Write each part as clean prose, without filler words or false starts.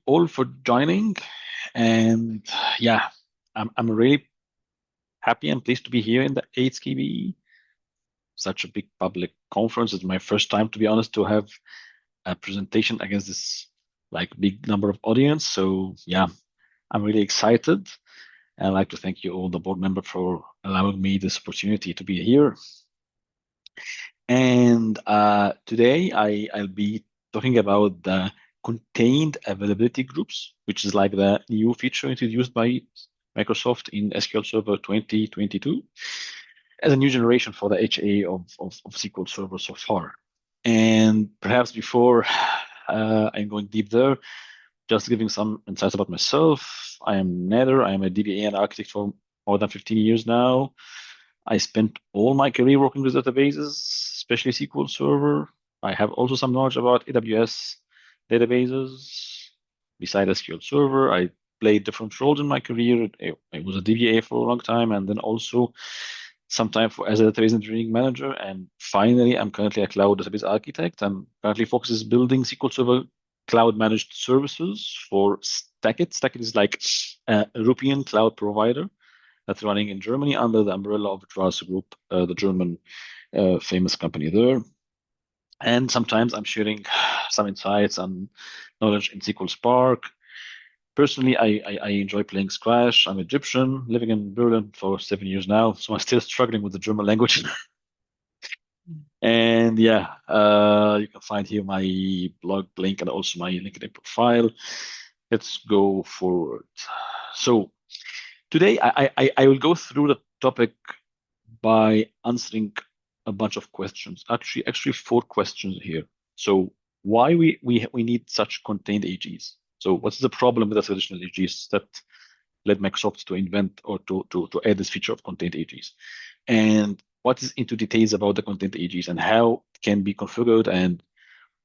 all for joining. And yeah, I'm really happy and pleased to be here in the 8th KBE. Such a big public conference. It's my first time, to be honest, to have a presentation against this like big number of audience. So yeah, I'm really excited. I'd like to thank you all, the board member, for allowing me this opportunity to be here. And today I'll be talking about the contained availability groups, which is like the new feature introduced by Microsoft in SQL Server 2022 as a new generation for the HA of SQL Server so far. And perhaps before I'm going deep there, just giving some insights about myself. I am Nader. I am a DBA and architect for more than 15 years now. I spent all my career working with databases, especially SQL Server. I have also some knowledge about AWS databases. Besides SQL Server, I played different roles in my career. I was a DBA for a long time, and then also some time as a database engineering manager. And finally, I'm currently a cloud database architect. I'm currently focuses building SQL Server cloud managed services for Stackit. Stackit is like a European cloud provider that's running in Germany under the umbrella of Trust Group, the German famous company there. And sometimes I'm sharing some insights and knowledge in SQL Spark. Personally, I enjoy playing Scratch. I'm Egyptian, living in Berlin for 7 years now, so I'm still struggling with the German language. And yeah, you can find here my blog link and also my LinkedIn profile. Let's go forward. So today I will go through the topic by answering a bunch of questions. Actually 4 questions here. So why we need such contained AGs? So what's the problem with the traditional AGs that led Microsoft to invent or to add this feature of contained AGs? And what is into details about the contained AGs and how it can be configured, and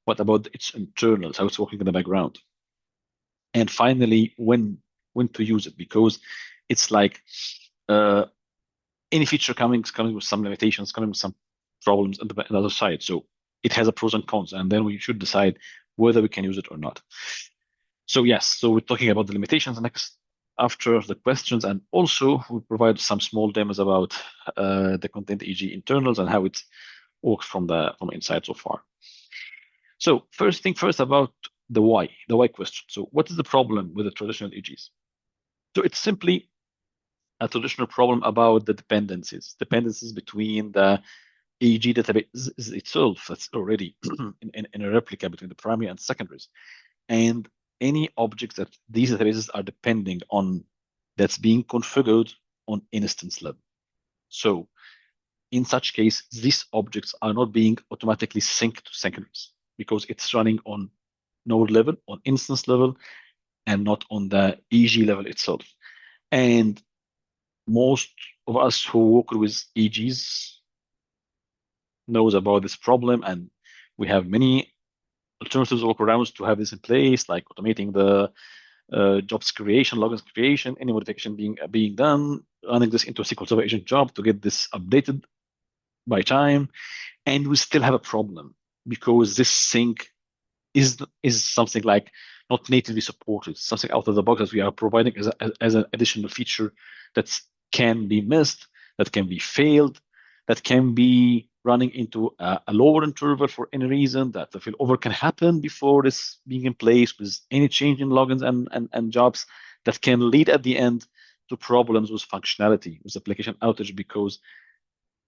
what about its internals, how it's working in the background? And finally, when to use it, because it's like any feature coming with some limitations, coming with some problems on the other side. So it has a pros and cons, and then we should decide whether we can use it or not. So yes, so we're talking about the limitations next after the questions, and also we provide some small demos about the contained AG internals and how it works from inside so far. So first thing first about the why question. So what is the problem with the traditional AGs? So it's simply a traditional problem about the dependencies between the AG database itself that's already in a replica between the primary and secondaries, and any objects that these databases are depending on that's being configured on instance level. So in such case, these objects are not being automatically synced to secondaries because it's running on node level, on instance level, and not on the AG level itself. And most of us who work with AGs knows about this problem, and we have many alternatives workarounds to have this in place, like automating the jobs creation, logins creation, any modification being done, running this into a SQL Server agent job to get this updated by time. And we still have a problem because this sync is something like not natively supported, something out of the box that we are providing as an additional feature that can be missed, that can be failed, that can be running into a lower interval for any reason, that the failover can happen before this being in place with any change in logins and jobs, that can lead at the end to problems with functionality, with application outage, because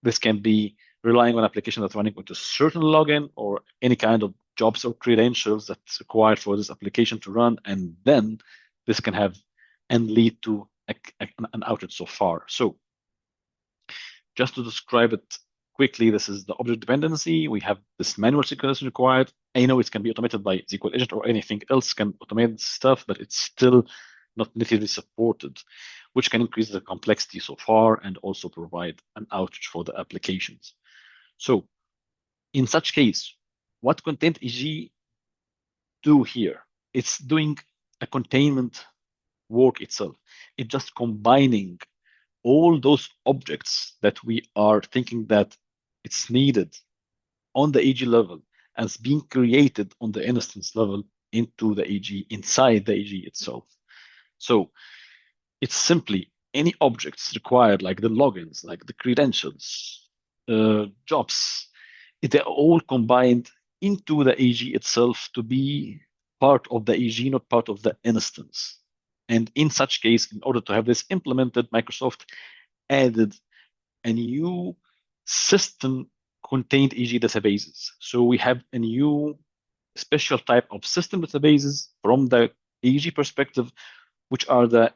this can be relying on application that's running with a certain login or any kind of jobs or credentials that's required for this application to run, and then this can have and lead to an outage so far. So just to describe it quickly, this is the object dependency. We have this manual synchronization required. I know it can be automated by SQL agent or anything else can automate stuff, but it's still not natively supported, which can increase the complexity so far and also provide an outage for the applications. So in such case, what Contained AG do here? It's doing a containment work itself. It's just combining all those objects that we are thinking that it's needed on the AG level as being created on the instance level into the AG, inside the AG itself. So it's simply any objects required, like the logins, like the credentials, jobs, they're all combined into the AG itself to be part of the AG, not part of the instance. And in such case, in order to have this implemented, Microsoft added a new system contained AG databases. So we have a new special type of system databases from the AG perspective, which are the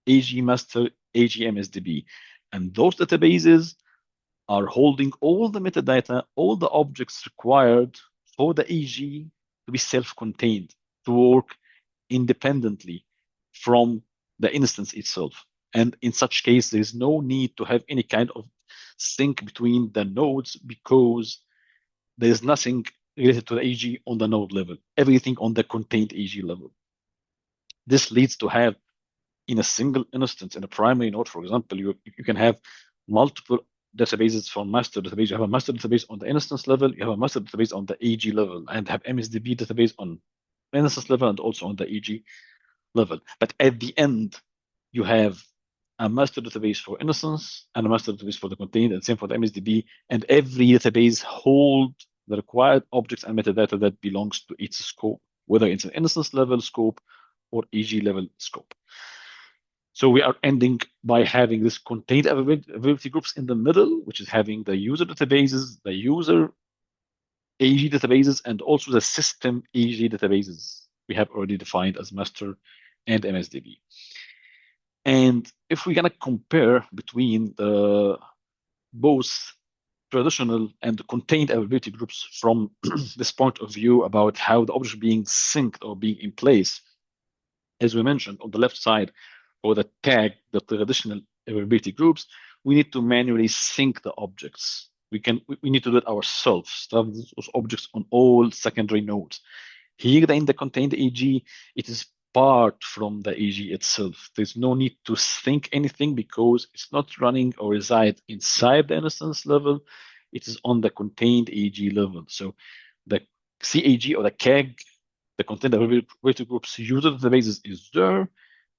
AG master, AG MSDB. And those databases are holding all the metadata, all the objects required for the AG to be self-contained, to work independently from the instance itself. And in such case, there is no need to have any kind of sync between the nodes because there is nothing related to the AG on the node level, everything on the contained AG level. This leads to have in a single instance, in a primary node, for example, you can have multiple databases from master database. You have a master database on the instance level, you have a master database on the AG level, and have MSDB database on instance level and also on the AG level. But at the end, you have a master database for instance and a master database for the contained, and same for the MSDB. And every database hold the required objects and metadata that belongs to its scope, whether it's an instance level scope or AG level scope. So we are ending by having this contained availability groups in the middle, which is having the user databases, the user AG databases, and also the system AG databases we have already defined as master and MSDB. And if we're going to compare between the both traditional and contained availability groups from this point of view about how the objects are being synced or being in place, as we mentioned on the left side, for the tag, the traditional availability groups, we need to manually sync the objects. We need to do it ourselves, stuff those objects on all secondary nodes. Here in the contained AG, it is part from the AG itself. There's no need to sync anything because it's not running or reside inside the instance level. It is on the contained AG level. So the CAG or the CAG, the contained availability groups user databases is there,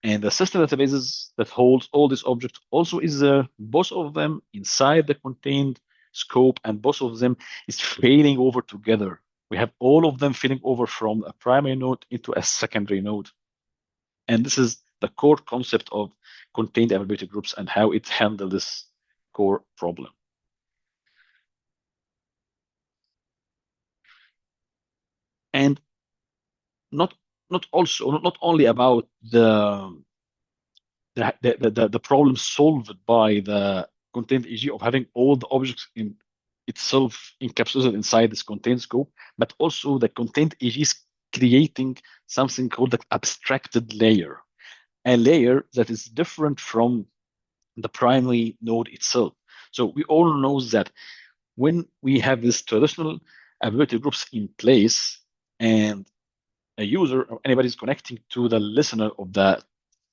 and the system databases that holds all these objects also is there, both of them inside the contained scope, and both of them is failing over together. We have all of them failing over from a primary node into a secondary node. And this is the core concept of contained availability groups and how it handles this core problem. And not only about the problem solved by the contained AG of having all the objects in itself encapsulated inside this contained scope, but also the contained AG is creating something called the abstracted layer, a layer that is different from the primary node itself. So we all know that when we have this traditional availability groups in place and a user or anybody is connecting to the listener of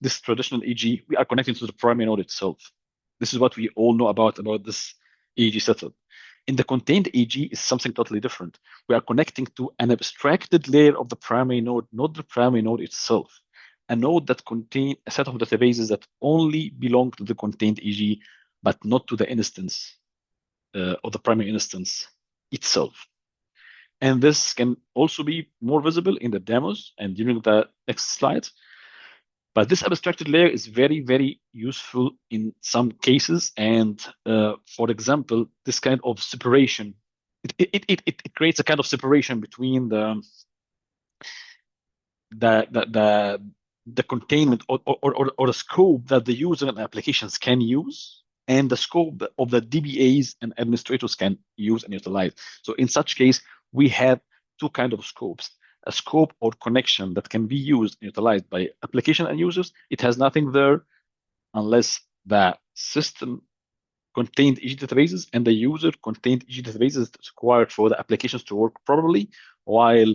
this traditional AG, we are connecting to the primary node itself. This is what we all know about this AG setup. In the contained AG is something totally different. We are connecting to an abstracted layer of the primary node, not the primary node itself. A node that contains a set of databases that only belong to the contained AG, but not to the instance of the primary instance itself. And this can also be more visible in the demos and during the next slides. But this abstracted layer is very, very useful in some cases. And for example, this kind of separation, it creates a kind of separation between the containment or the scope that the user and applications can use and the scope of the DBAs and administrators can use and utilize. So in such case, we have two kinds of scopes. A scope or connection that can be used and utilized by application and users. It has nothing there unless the system contained AG databases and the user contained AG databases that's required for the applications to work properly, while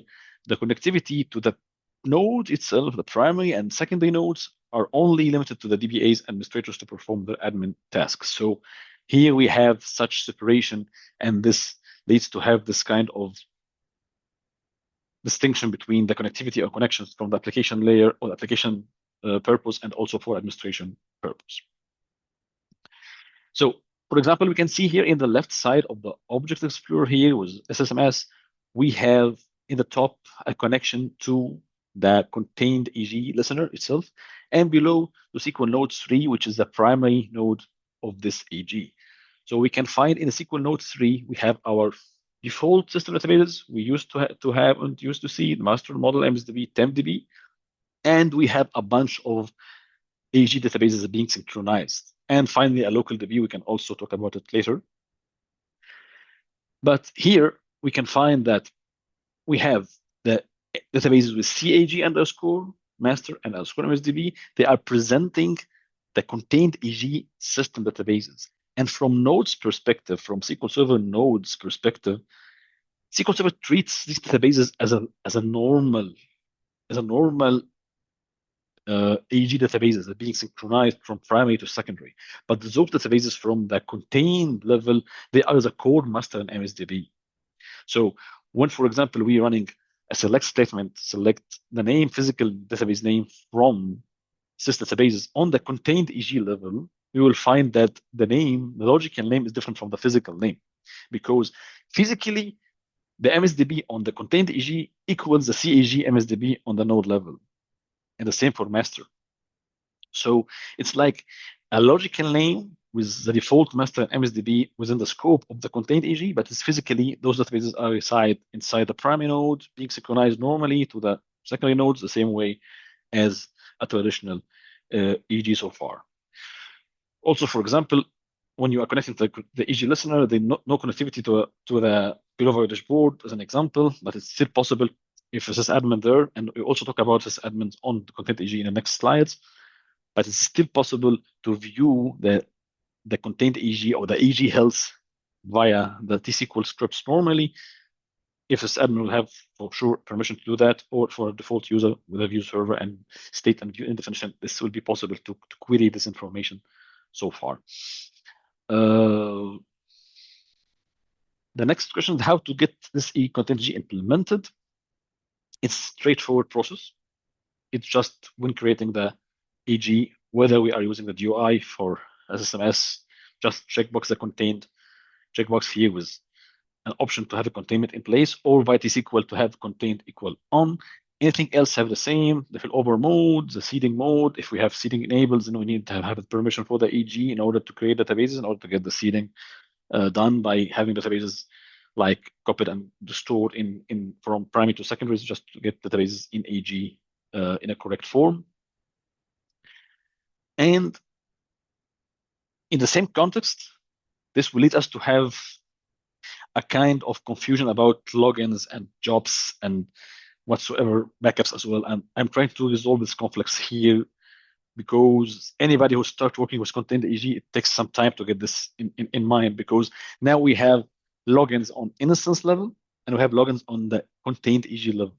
the connectivity to the node itself, the primary and secondary nodes, are only limited to the DBAs administrators to perform their admin tasks. So here we have such separation, and this leads to have this kind of distinction between the connectivity or connections from the application layer or the application purpose and also for administration purpose. So, for example, we can see here in the left side of the Object Explorer here with SSMS, we have in the top a connection to the contained AG listener itself, and below the SQL Node 3, which is the primary node of this AG. So we can find in the SQL Node 3, we have our default system databases we used to have and used to see, the master model, MSDB, TempDB, and we have a bunch of AG databases being synchronized. And finally, a local DB, we can also talk about it later. But here we can find that we have the databases with CAG underscore master and underscore MSDB. They are presenting the contained AG system databases. And from nodes perspective, from SQL Server nodes perspective, SQL Server treats these databases as a normal AG databases are being synchronized from primary to secondary. But those databases from the contained level, they are the core master and MSDB. So when, for example, we are running a select statement, select the name, physical database name from sys databases on the contained AG level, we will find that the name, the logical name is different from the physical name because physically the MSDB on the contained AG equals the CAG MSDB on the node level. And the same for master. So it's like a logical name with the default master and MSDB within the scope of the contained AG, but it's physically those databases are reside inside the primary node, being synchronized normally to the secondary nodes the same way as a traditional AG so far. Also, for example, when you are connecting to the AG listener, there's no connectivity to the below dashboard as an example, but it's still possible if there's admin there, and we also talk about this admins on the contained AG in the next slides, but it's still possible to view the contained AG or the AG health via the T-SQL scripts normally. If this admin will have for sure permission to do that, or for a default user with a view server and state and view definition, this will be possible to query this information so far. The next question is how to get this contained AG implemented. It's a straightforward process. It's just when creating the AG, whether we are using the GUI for SSMS, just checkbox the contained checkbox here with an option to have a containment in place, or via T-SQL to have contained equal on. Anything else have the same, the failover mode, the seeding mode. If we have seeding enabled, then we need to have permission for the AG in order to create databases, in order to get the seeding done by having databases like copied and stored in from primary to secondary, just to get databases in AG in a correct form. And in the same context, this will lead us to have a kind of confusion about logins and jobs and whatsoever backups as well. And I'm trying to resolve this conflicts here because anybody who starts working with contained AG, it takes some time to get this in mind, because now we have logins on instance level and we have logins on the contained AG level.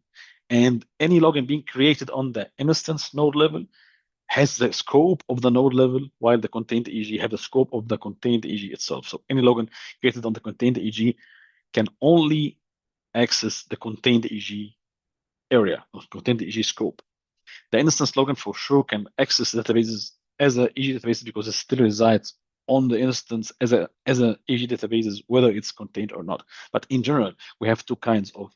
And any login being created on the instance node level has the scope of the node level, while the contained AG have the scope of the contained AG itself. So any login created on the contained AG can only access the contained AG area of contained AG scope. The instance login for sure can access databases as a AG database because it still resides on the instance as a AG databases, whether it's contained or not. But in general, we have two kinds of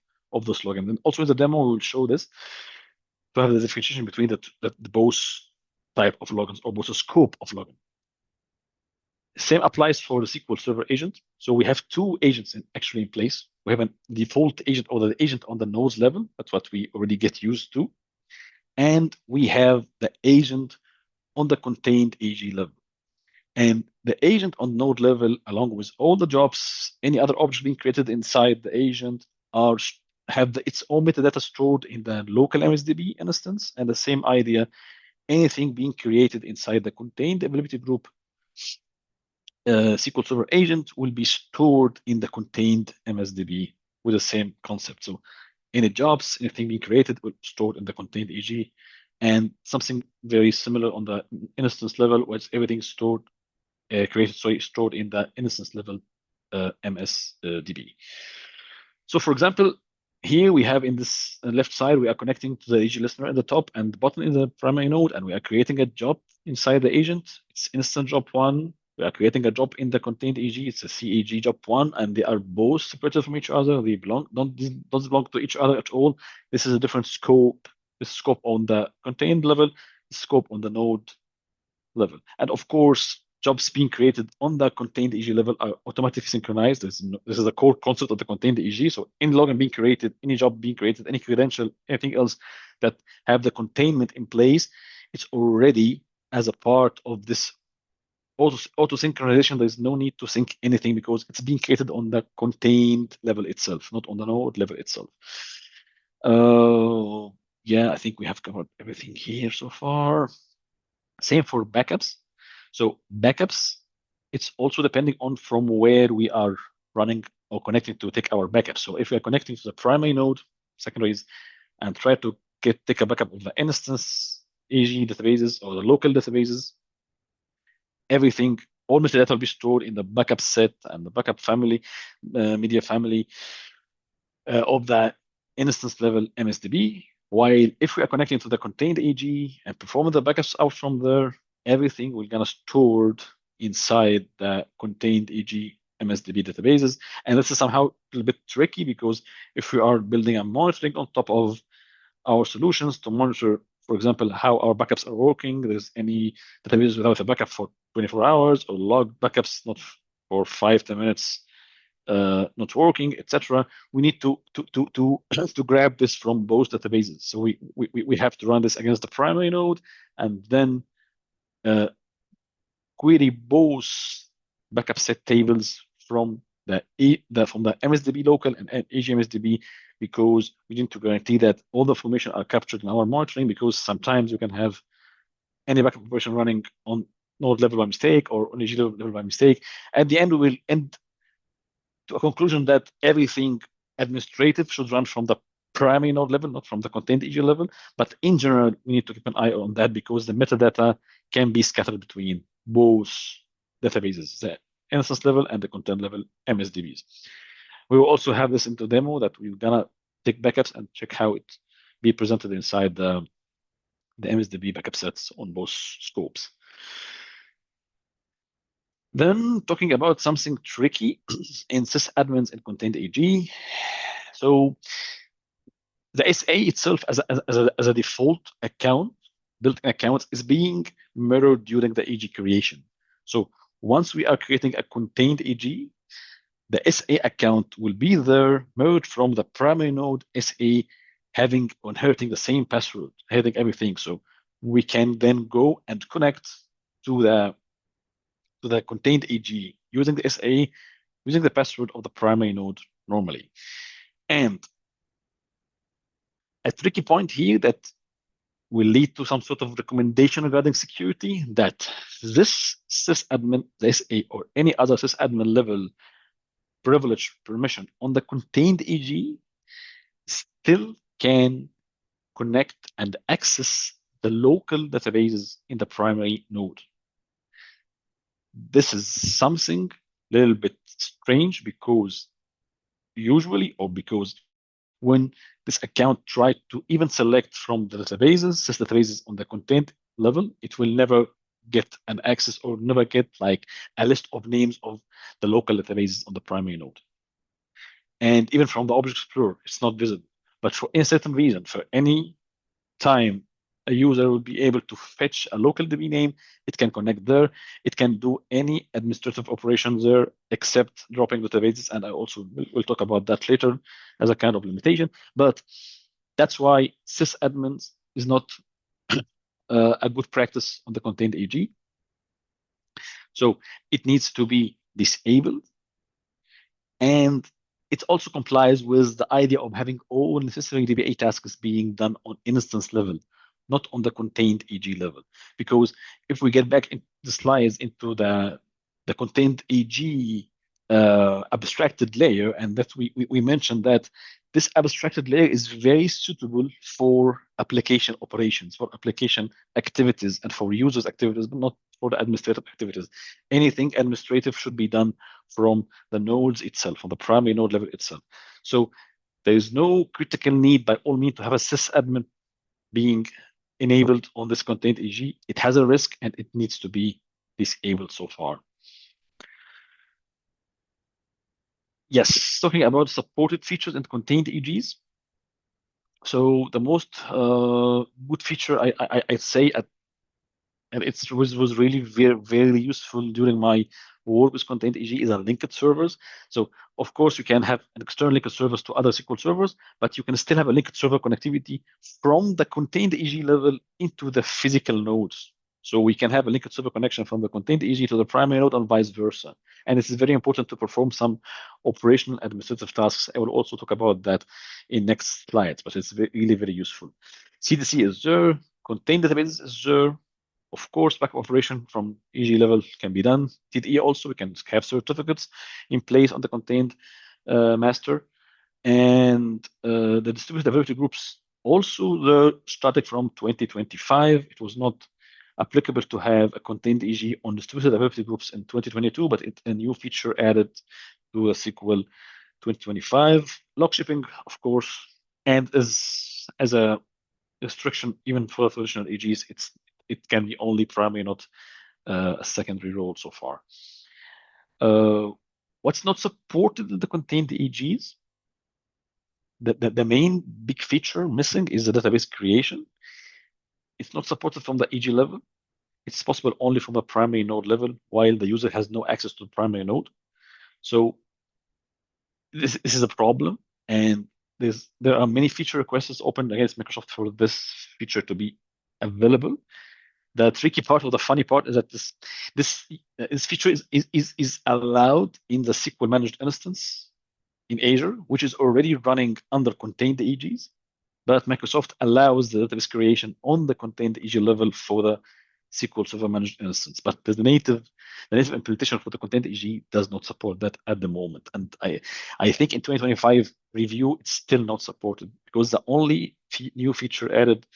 those logins. And also in the demo, we will show this to have the differentiation between the both type of logins or both the scope of login. Same applies for the SQL Server agent. So we have two agents actually in place. We have a default agent or the agent on the nodes level. That's what we already get used to. And we have the agent on the contained AG level. And the agent on node level, along with all the jobs, any other objects being created inside the agent, have its own metadata stored in the local MSDB instance. And the same idea, anything being created inside the contained availability group SQL Server agent will be stored in the contained MSDB with the same concept. So any jobs, anything being created will be stored in the contained AG, and something very similar on the instance level, where everything stored, stored in the instance level MSDB. So for example, here we have in this left side, we are connecting to the AG listener in the top and the bottom in the primary node, and we are creating a job inside the agent. It's instance job one. We are creating a job in the contained AG. It's a CAG job one, and they are both separated from each other. They don't belong to each other at all. This is a different scope. The scope on the contained level, the scope on the node level. And of course, jobs being created on the contained AG level are automatically synchronized. This is the core concept of the contained AG. So any login being created, any job being created, any credential, anything else that have the containment in place, it's already as a part of this auto synchronization. There's no need to sync anything because it's being created on the contained level itself, not on the node level itself. Yeah, I think we have covered everything here so far. Same for backups. So backups, it's also depending on from where we are running or connecting to take our backups. So if we are connecting to the primary node, secondaries, and try to take a backup of the instance AG databases or the local databases, everything, all metadata will be stored in the backup set and the backup family, media family of the instance level MSDB. While if we are connecting to the contained AG and performing the backups out from there, everything we're gonna stored inside the contained AG MSDB databases. And this is somehow a little bit tricky because if we are building a monitoring on top of our solutions to monitor, for example, how our backups are working, there's any database without a backup for 24 hours or log backups not for 5-10 minutes not working, etc. We need to grab this from both databases. So we have to run this against the primary node and then query both backup set tables from the MSDB local and AGMSDB because we need to guarantee that all the information are captured in our monitoring because sometimes you can have any backup operation running on node level by mistake or on AG level by mistake. At the end, we will end to a conclusion that everything administrative should run from the primary node level, not from the contained AG level. But in general, we need to keep an eye on that because the metadata can be scattered between both databases, the instance level and the content level MSDBs. We will also have this into demo that we're gonna take backups and check how it be presented inside the MSDB backup sets on both scopes. Then talking about something tricky in sysadmins and contained AG. So the SA itself as a default account, built-in account, is being mirrored during the AG creation. So once we are creating a contained AG, the SA account will be there mirrored from the primary node SA inheriting the same password, having everything. So we can then go and connect to the contained AG using the SA, using the password of the primary node normally. And a tricky point here that will lead to some sort of recommendation regarding security that this sysadmin, the SA or any other sysadmin level privilege permission on the contained AG still can connect and access the local databases in the primary node. This is something a little bit strange because when this account tried to even select from the databases, sys databases on the content level, it will never get an access or never get like a list of names of the local databases on the primary node. And even from the Object Explorer, it's not visible. But for any certain reason, for any time a user will be able to fetch a local DB name, it can connect there. It can do any administrative operations there except dropping databases. And I also will talk about that later as a kind of limitation. But that's why sysadmins is not a good practice on the contained AG. So it needs to be disabled. And it also complies with the idea of having all necessary DBA tasks being done on instance level, not on the contained AG level. Because if we get back in the slides into the contained AG abstracted layer, and that we mentioned that this abstracted layer is very suitable for application operations, for application activities, and for users activities, but not for the administrative activities. Anything administrative should be done from the nodes itself, from the primary node level itself. So There is no critical need by all means to have a sysadmin being enabled on this contained AG. It has a risk and it needs to be disabled so far. Yes, talking about supported features in contained AGs. So the most good feature I'd say, and it was really very useful during my work with Contained AG, is a linked servers. So of course you can have an external linked servers to other SQL servers, but you can still have a linked server connectivity from the Contained AG level into the physical nodes. So we can have a linked server connection from the Contained AG to the primary node and vice versa. And this is very important to perform some operational administrative tasks. I will also talk about that in next slides, but it's really very useful. CDC is there, contained database is there. Of course, backup operation from AG level can be done. TDE also, we can have certificates in place on the contained master. And the distributed availability groups also, they're static from 2025. It was not applicable to have a contained AG on distributed availability groups in 2022, but it's a new feature added to a SQL 2025. Log shipping, of course, and as a restriction, even for traditional AGs, it can be only primary, not a secondary role so far. What's not supported in the contained AGs? The main big feature missing is the database creation. It's not supported from the AG level. It's possible only from the primary node level, while the user has no access to the primary node. So this is a problem, and there are many feature requests open against Microsoft for this feature to be available. The tricky part or the funny part is that this feature is allowed in the SQL managed instance in Azure, which is already running under contained AGs, but Microsoft allows the database creation on the contained AG level for the SQL Server managed instance. But the native implementation for the contained AG does not support that at the moment. And I think in 2025 review, it's still not supported because the only new feature added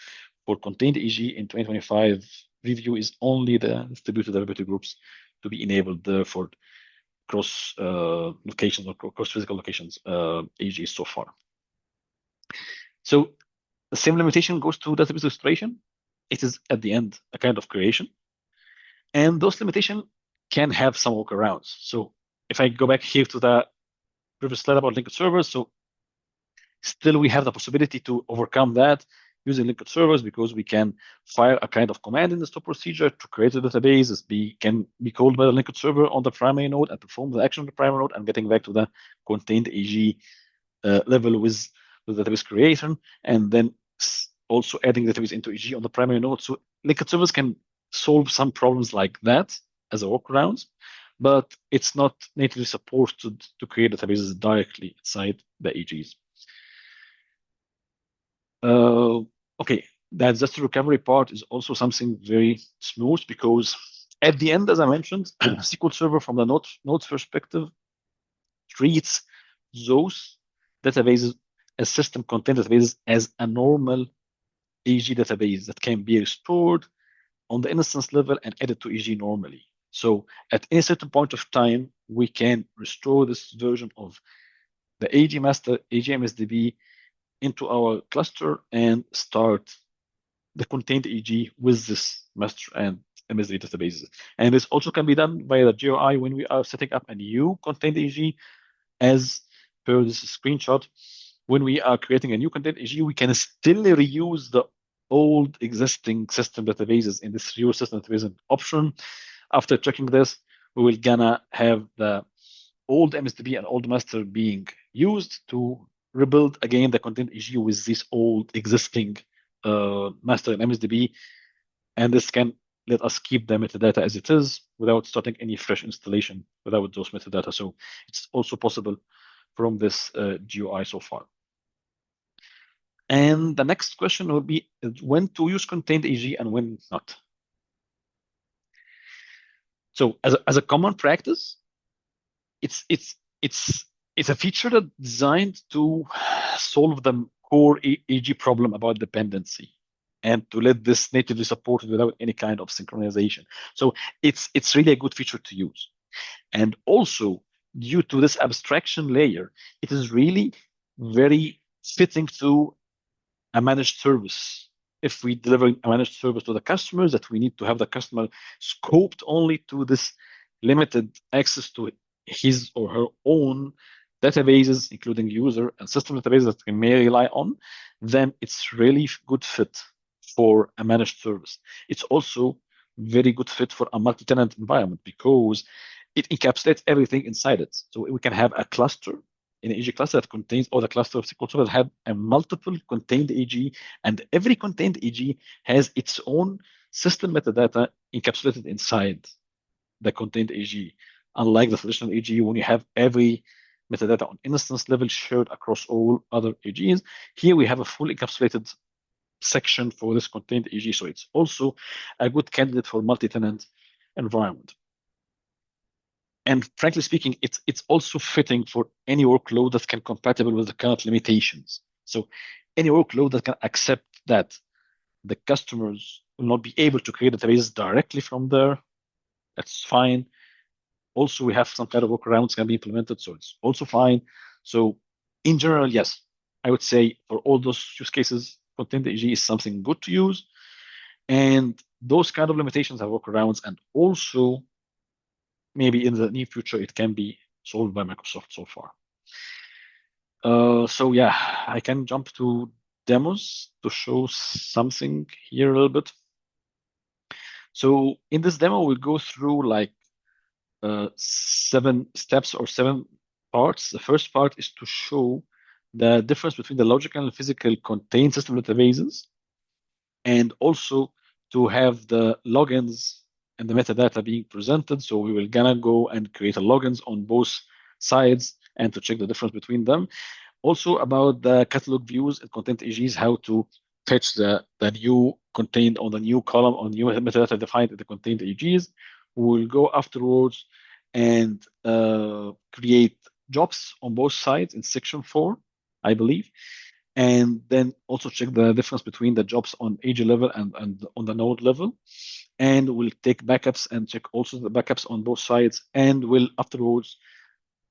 for contained AG in 2025 review is only the distributed availability groups to be enabled for cross locations or cross physical locations AGs so far. So the same limitation goes to database illustration. It is at the end a kind of creation, and those limitations can have some workarounds. So if I go back here to the previous slide about linked servers, so still we have the possibility to overcome that using linked servers because we can fire a kind of command in the stop procedure to create a database. Can be called by the linked server on the primary node and perform the action on the primary node and getting back to the contained AG level with the database creation, and then also adding database into AG on the primary node. So linked servers can solve some problems like that as a workaround, but it's not natively supported to create databases directly inside the AGs. Okay, that disaster recovery part is also something very smooth because at the end, as I mentioned, SQL Server from the nodes perspective treats those databases as system contained databases as a normal AG database that can be restored on the instance level and added to AG normally. So at any certain point of time, we can restore this version of the AG master, AG MSDB into our cluster and start the contained AG with this master and MSDB databases. And this also can be done via the GUI when we are setting up a new contained AG, as per this screenshot. When we are creating a new contained AG, we can still reuse the old existing system databases in this reuse system database option. After checking this, we will gonna have the old MSDB and old master being used to rebuild again the contained AG with this old existing master and MSDB, and this can let us keep the metadata as it is without starting any fresh installation without those metadata. So it's also possible from this GUI so far. And the next question will be when to use contained AG and when not. So as a common practice, it's a feature that's designed to solve the core AG problem about dependency and to let this natively supported without any kind of synchronization. So it's really a good feature to use. And also, due to this abstraction layer, it is really very fitting through a managed service. If we deliver a managed service to the customers, that we need to have the customer scoped only to this limited access to his or her own databases, including user and system databases that we may rely on, then it's really good fit for a managed service. It's also very good fit for a multi-tenant environment because it encapsulates everything inside it. So we can have a cluster, an AG cluster that contains all the cluster of SQL Server that have a multiple contained AG, and every contained AG has its own system metadata encapsulated inside the contained AG. Unlike the traditional AG, when you have every metadata on instance level shared across all other AGs, here we have a full encapsulated section for this contained AG. So it's also a good candidate for multi-tenant environment. And frankly speaking, it's also fitting for any workload that can compatible with the current limitations. So any workload that can accept that the customers will not be able to create databases directly from there, that's fine. Also, we have some kind of workarounds can be implemented, so it's also fine. So in general, yes, I would say for all those use cases, Contained AG is something good to use. And those kind of limitations have workarounds, and also maybe in the near future, it can be solved by Microsoft so far. So yeah, I can jump to demos to show something here a little bit. So in this demo, we'll go through like 7 steps or 7 parts. The first part is to show the difference between the logical and physical contained system databases, and also to have the logins and the metadata being presented. So we will gonna go and create a logins on both sides and to check the difference between them. Also about the catalog views and content AGs, how to fetch the new contained on the new column on new metadata defined in the contained AGs. We'll go afterwards and create jobs on both sides in section 4, I believe. And then also check the difference between the jobs on AG level and on the node level. And we'll take backups and check also the backups on both sides. And we'll afterwards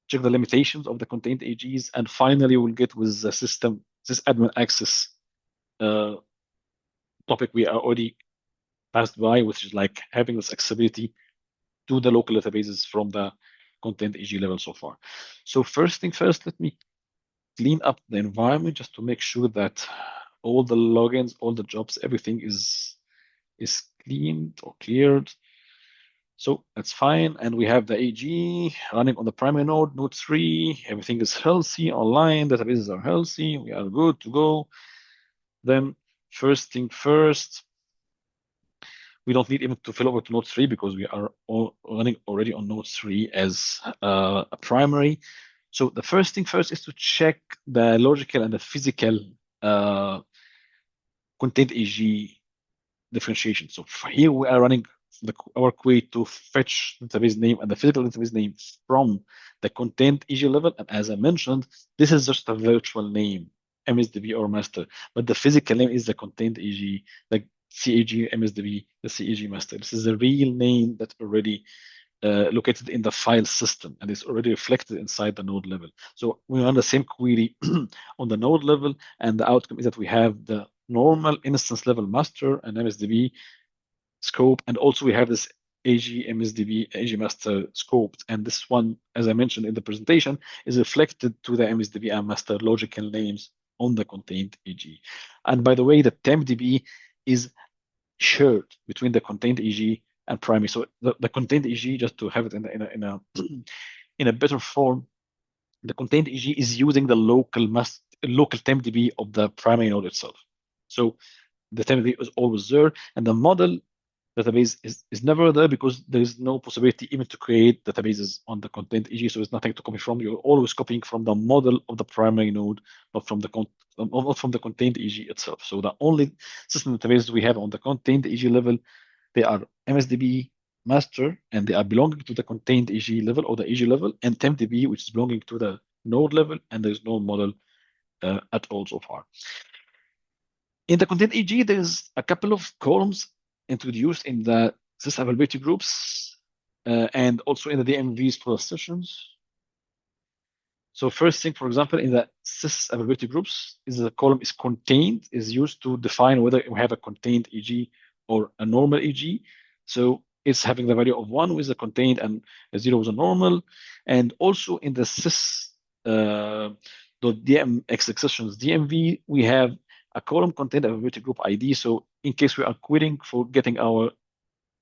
check the limitations of the contained AGs. And finally, we'll get with the system, this admin access topic we are already passed by, which is like having this accessibility to the local databases from the contained AG level so far. So first thing first, let me clean up the environment just to make sure that all the logins, all the jobs, everything is cleaned or cleared. So that's fine. And we have the AG running on the primary node, node 3. Everything is healthy online. Databases are healthy. We are good to go. Then first thing first, we don't need even to fill over to node 3 because we are all running already on node 3 as a primary. So the first thing first is to check the logical and the physical contained AG differentiation. So here we are running our query to fetch the database name and the physical database name from the contained AG level. And as I mentioned, this is just a virtual name, MSDB or master, but the physical name is the contained AG, like CAG MSDB, the CAG master. This is a real name that's already located in the file system and it's already reflected inside the node level. So we run the same query on the node level, and the outcome is that we have the normal instance level master and MSDB scope, and also we have this AG MSDB AG master scoped, and this one, as I mentioned in the presentation, is reflected to the MSDB and master logical names on the contained AG. And by the way, the TempDB is shared between the contained AG and primary. So the contained AG, just to have it in a better form, the contained AG is using the local TempDB of the primary node itself. So the TempDB is always there, and the model database is never there because there is no possibility even to create databases on the contained AG. So there's nothing to copy from. You're always copying from the model of the primary node, not from the contained AG itself. So the only system databases we have on the contained AG level, they are MSDB master, and they are belonging to the contained AG level or the AG level, and TempDB, which is belonging to the node level, and there's no model at all so far. In the contained AG, there's a couple of columns introduced in the system availability groups and also in the DMVs for sessions. So first thing, for example, in the sys availability groups, is the column is contained, is used to define whether we have a contained AG or a normal AG. So it's having the value of 1 with a contained and a 0 with a normal. And also in the sys .dmx exceptions DMV, we have a column contained availability group ID. So in case we are querying for getting our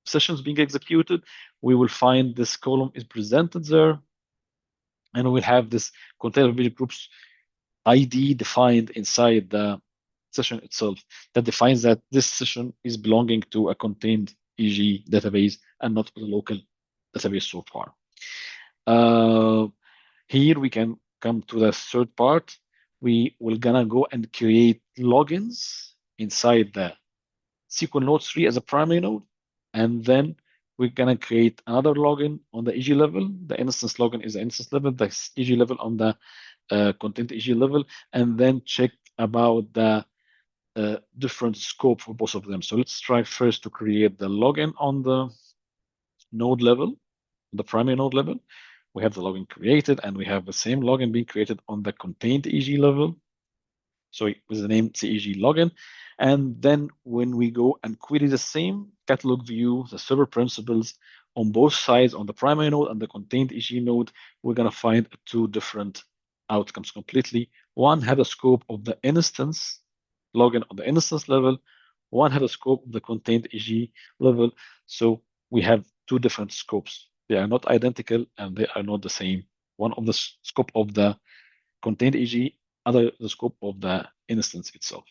sessions being executed, we will find this column is presented there, and we'll have this contained availability groups ID defined inside the session itself that defines that this session is belonging to a contained AG database and not the local database so far. Here we can come to the third part. We will gonna go and create logins inside the SQL node 3 as a primary node, and then we're gonna create another login on the AG level. The instance login is the instance level, the AG level on the content AG level, and then check about the different scope for both of them. So let's try first to create the login on the node level, the primary node level. We have the login created, and we have the same login being created on the contained AG level. So with the name CAG login. And then when we go and query the same catalog view, the server principals on both sides, on the primary node and the contained AG node, we're going to find two different outcomes completely. One had a scope of the instance login on the instance level. One had a scope of the contained AG level. So we have two different scopes. They are not identical and they are not the same. One of the scope of the contained AG, other the scope of the instance itself.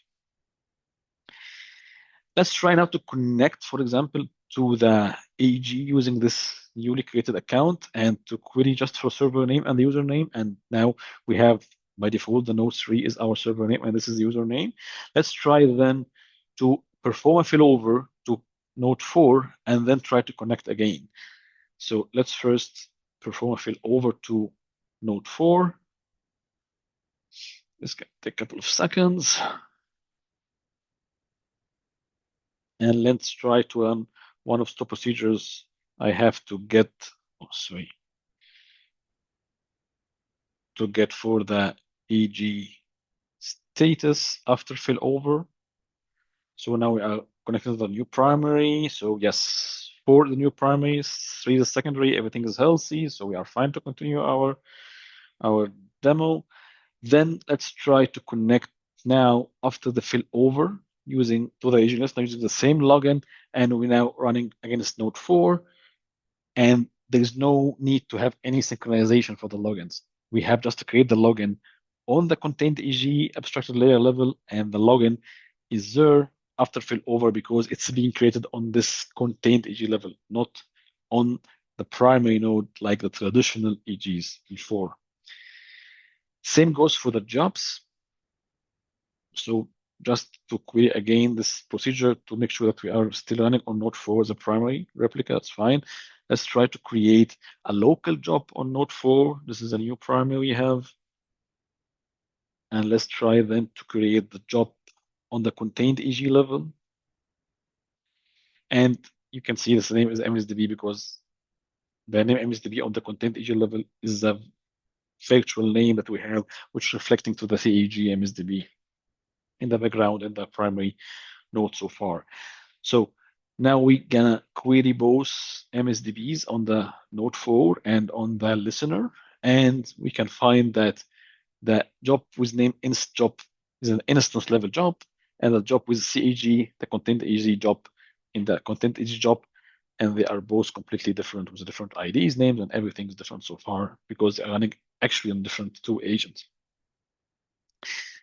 Let's try now to connect, for example, to the AG using this newly created account and to query just for server name and the username. And now we have, by default, the node 3 is our server name and this is the username. Let's try then to perform a failover to node 4 and then try to connect again. So let's first perform a failover to node 4. This can take a couple of seconds. And let's try to run one of the procedures. I have to get, to get for the AG status after failover. So now we are connected to the new primary. So yes, for the new primary, 3 is secondary, everything is healthy. So we are fine to continue our demo. Then let's try to connect now after the failover using to the AG list, now using the same login, and we're now running against node 4. And there's no need to have any synchronization for the logins. We have just to create the login on the contained AG abstracted layer level, and the login is there after failover because it's being created on this contained AG level, not on the primary node like the traditional AGs before. Same goes for the jobs. So just to query again this procedure to make sure that we are still running on node 4 as a primary replica, that's fine. Let's try to create a local job on node 4. This is a new primary we have. And let's try then to create the job on the contained AG level. And you can see this name is MSDB because the name MSDB on the contained AG level is the virtual name that we have, which is reflecting to the CAG MSDB in the background in the primary node so far. So now we're gonna query both MSDBs on the node 4 and on the listener, and we can find that the job with name inst job is an instance level job, and the job with CAG, the content AG job in the content AG job, and they are both completely different with different IDs names, and everything is different so far because they're running actually on different two agents.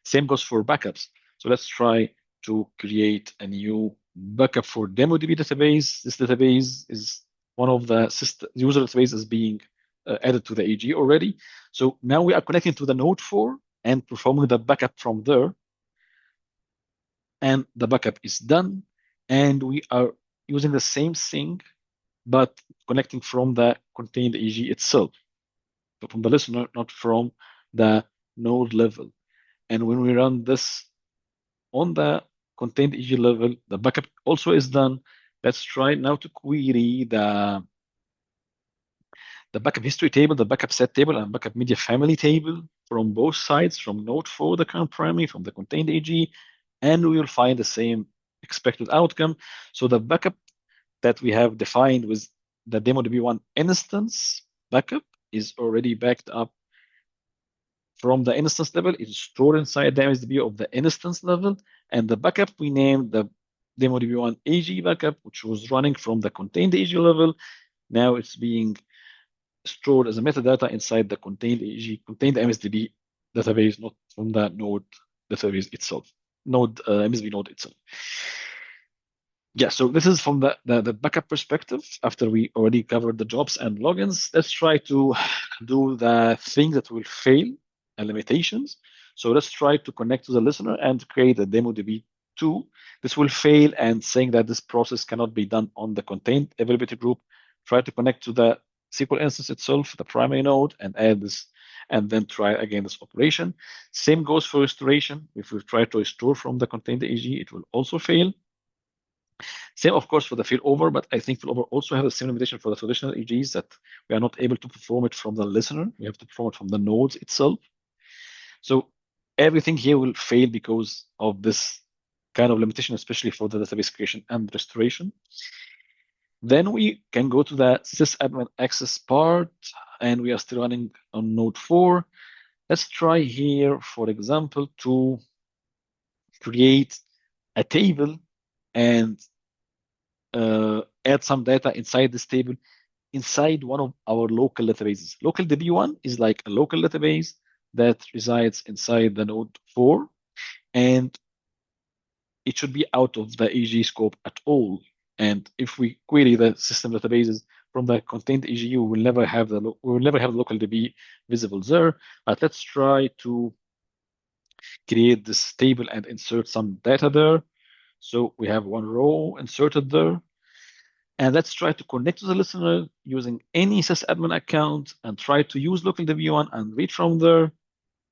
Same goes for backups. So let's try to create a new backup for DemoDB database. This database is one of the user database is being added to the AG already. So now we are connecting to the node 4 and performing the backup from there. And the backup is done. And we are using the same thing, but connecting from the contained AG itself. So from the listener, not from the node level. And when we run this on the contained AG level, the backup also is done. Let's try now to query the backup history table, the backup set table, and backup media family table. from both sides, from node 4, the current primary, from the contained AG, and we will find the same expected outcome. So the backup that we have defined with the DemoDB1 instance backup is already backed up from the instance level. It's stored inside the MSDB of the instance level, and the backup we named the DemoDB1 AG backup, which was running from the contained AG level. Now it's being stored as a metadata inside the contained AG, contained MSDB database, not from the node database itself, MSDB node itself. Yeah, so this is from the backup perspective. After we already covered the jobs and logins, let's try to do the thing that will fail and limitations. So let's try to connect to the listener and create a DemoDB2. This will fail and saying that this process cannot be done on the contained availability group. Try to connect to the SQL instance itself, the primary node, and add this, and then try again this operation. Same goes for restoration. If we try to restore from the contained AG, it will also fail. Same, of course, for the failover, but I think failover also has the same limitation for the traditional AGs that we are not able to perform it from the listener. We have to perform it from the nodes itself. So everything here will fail because of this kind of limitation, especially for the database creation and restoration. Then we can go to the sysadmin access part, and we are still running on node 4. Let's try here, for example, to create a table and add some data inside this table inside one of our local databases. Local DB1 is like a local database that resides inside the node 4, and it should be out of the AG scope at all. And if we query the system databases from the contained AG, we will never have the local DB visible there. But let's try to create this table and insert some data there. So we have one row inserted there. And let's try to connect to the listener using any sysadmin account and try to use local DB1 and read from there.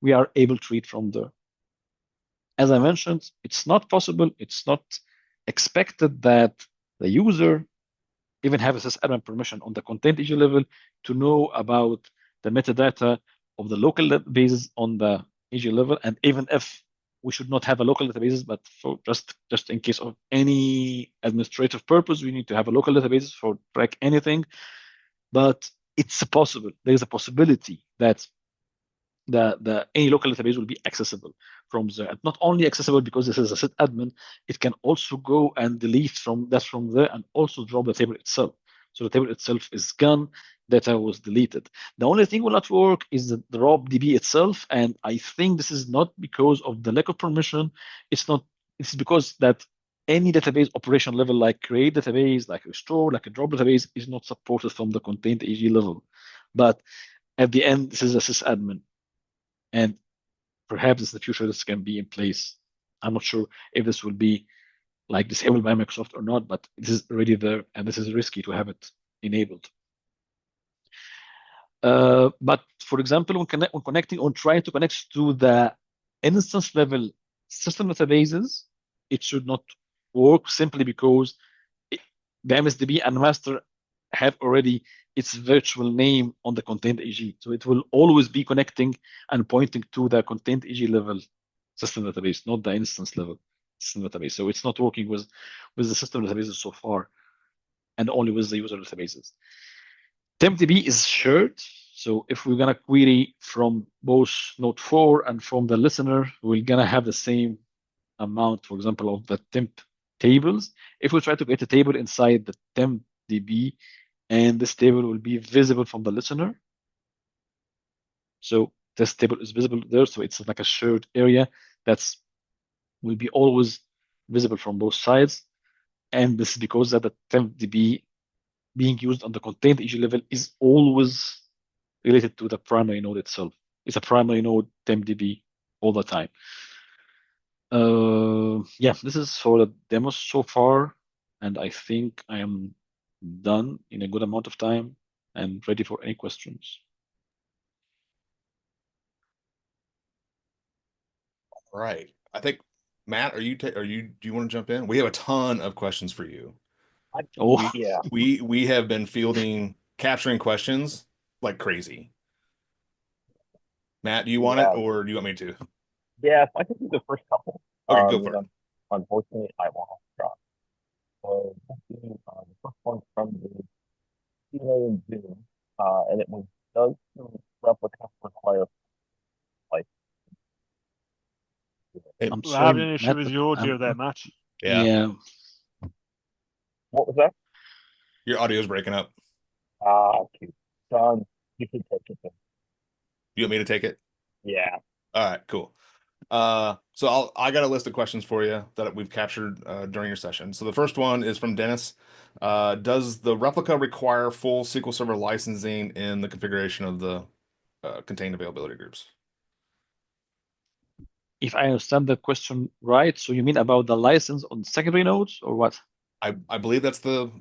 We are able to read from there. As I mentioned, it's not possible, it's not expected that the user even have a sysadmin permission on the content issue level to know about the metadata of the local databases on the issue level. And even if we should not have a local databases, but for just in case of any administrative purpose, we need to have a local database for track anything. But it's possible. There is a possibility that the any local database will be accessible from there. And not only accessible because this is a sysadmin, it can also go and delete from there and also drop the table itself. So the table itself is gone, data was deleted. The only thing will not work is the drop DB itself, and I think this is not because of the lack of permission. It's because that any database operation level, like create database, like restore, like a drop database, is not supported from the contained AG level. But at the end, this is a sysadmin. And perhaps in the future this can be in place. I'm not sure if this will be like disabled by Microsoft or not, but this is already there, and this is risky to have it enabled. But for example, when connecting or trying to connect to the instance level system databases, it should not work simply because the MSDB and master have already its virtual name on the contained AG. So it will always be connecting and pointing to the contained AG level system database, not the instance level system database. So it's not working with the system databases so far, and only with the user databases. TempDB is shared. So if we're gonna query from both node 4 and from the listener, we're gonna have the same amount, for example, of the temp tables. If we try to create a table inside the TempDB, and this table will be visible from the listener. So this table is visible there. So it's like a shared area that's will be always visible from both sides. And this is because that the TempDB being used on the contained issue level is always related to the primary node itself. It's a primary node TempDB all the time. Yeah, this is for the demos so far, and I think I am done in a good amount of time and ready for any questions. Right. I think Matt, do you want to jump in? We have a ton of questions for you. Oh, Yeah. We have been capturing questions like crazy. Matt, do you want it Yeah, or do you want me to? yeah. I can do the first couple. Okay, go You for it. know, unfortunately, I won't have to. So the first one from the CA in June, and it was does the replica require like Hey, I'm We're having sorry, an issue Matt, with but your audio there, Matt. yeah, yeah, what was that? your audio's breaking up. Okay. John, you should take it then. You want me to take it? Yeah. All right, cool. So I got a list of questions for you that we've captured during your session. So the first one is from Dennis. Does the replica require full SQL Server licensing in the configuration of the contained availability groups? if I understand the question right, so you mean about the license on secondary nodes or what? I believe that's the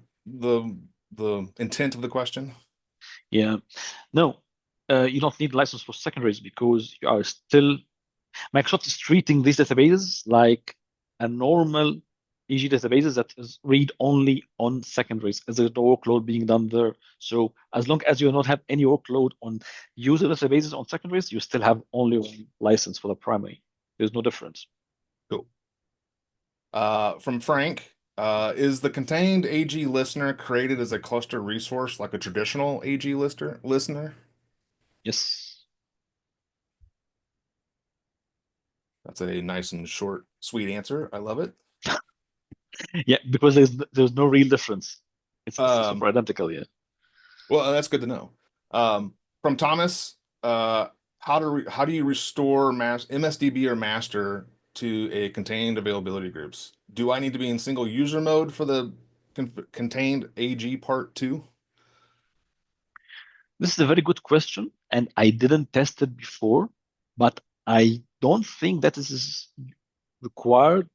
intent of the question. Yeah, no, you don't need license for secondaries because you are still Microsoft is treating these databases like a normal EG databases that is read only on secondaries. There's no workload being done there. So as long as you do not have any workload on user databases on secondaries, you still have only one license for the primary. There's no difference. Cool. From Frank, is the contained AG listener created as a cluster resource like a traditional AG listener? Yes. That's a nice and short, sweet answer. I love it. Yeah, because there's no real difference. It's Um, super identical, yeah. well, that's good to know. From Thomas, how do you restore MSDB or master to a contained availability groups? Do I need to be in single user mode for the contained AG part two? This is a very good question, and I didn't test it before, but I don't think that this is required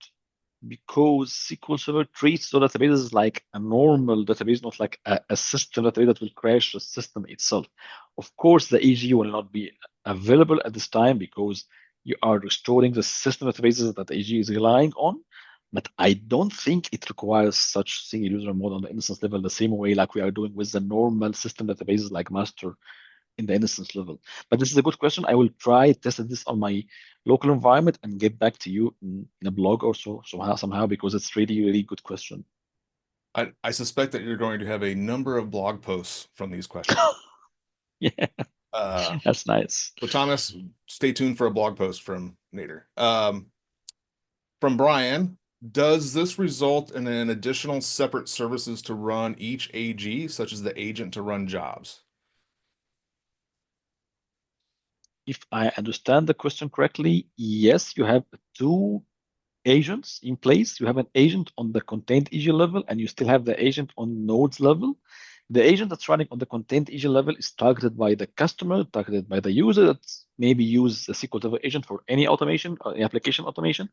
because SQL Server treats the databases like a normal database, not like a system database that will crash the system itself. Of course, the AG will not be available at this time because you are restoring the system databases that the AG is relying on. But I don't think it requires such single user mode on the instance level the same way like we are doing with the normal system databases like master in the instance level. But this is a good question. I will try test this on my local environment and get back to you in a blog or so somehow because it's really good question. I suspect that you're going to have a number of blog posts from these questions. Yeah, Uh, that's nice. so Thomas, stay tuned for a blog post from Nader. From Brian, does this result in an additional separate services to run each AG, such as the agent to run jobs? If I understand the question correctly, yes, you have two agents in place. You have an agent on the contained EG level, and you still have the agent on nodes level. The agent that's running on the contained EG level is targeted by the customer, targeted by the user that maybe use the SQL Server agent for any automation or any application automation.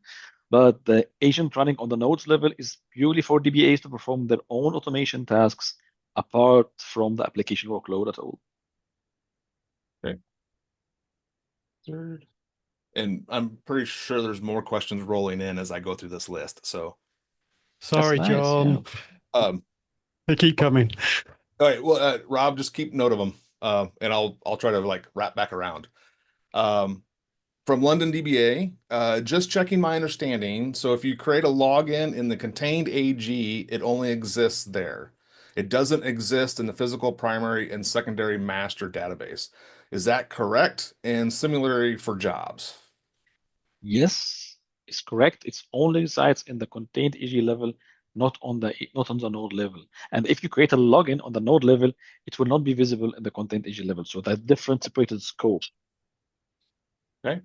But the agent running on the nodes level is purely for DBAs to perform their own automation tasks apart from the application workload at all. Okay. Third. And I'm pretty sure there's more questions rolling in as I go through this list. So, That's Sorry, nice. Yeah. John. um, They keep coming. all right. Well, Rob, just keep note of them, and I'll try to like wrap back around. Um, from London DBA, just checking my understanding. So if you create a login in the contained AG, it only exists there. It doesn't exist in the physical primary and secondary master database. Is that correct? And similarly for jobs. Yes, it's correct. It's only resides in the contained EG level, not on the node level. And if you create a login on the node level, it will not be visible in the contained EG level. So that different separated scope. Okay.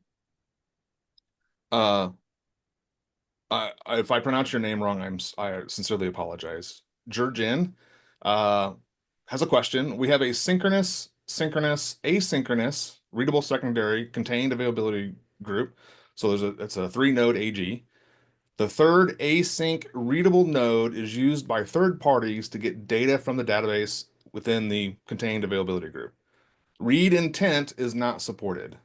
Uh, if I pronounce your name wrong, I sincerely apologize. Jurgen uh, has a question. We have a synchronous, asynchronous, readable secondary contained availability group. So it's a three node AG. The third async readable node is used by third parties to get data from the database within the contained availability group. Read intent is not supported.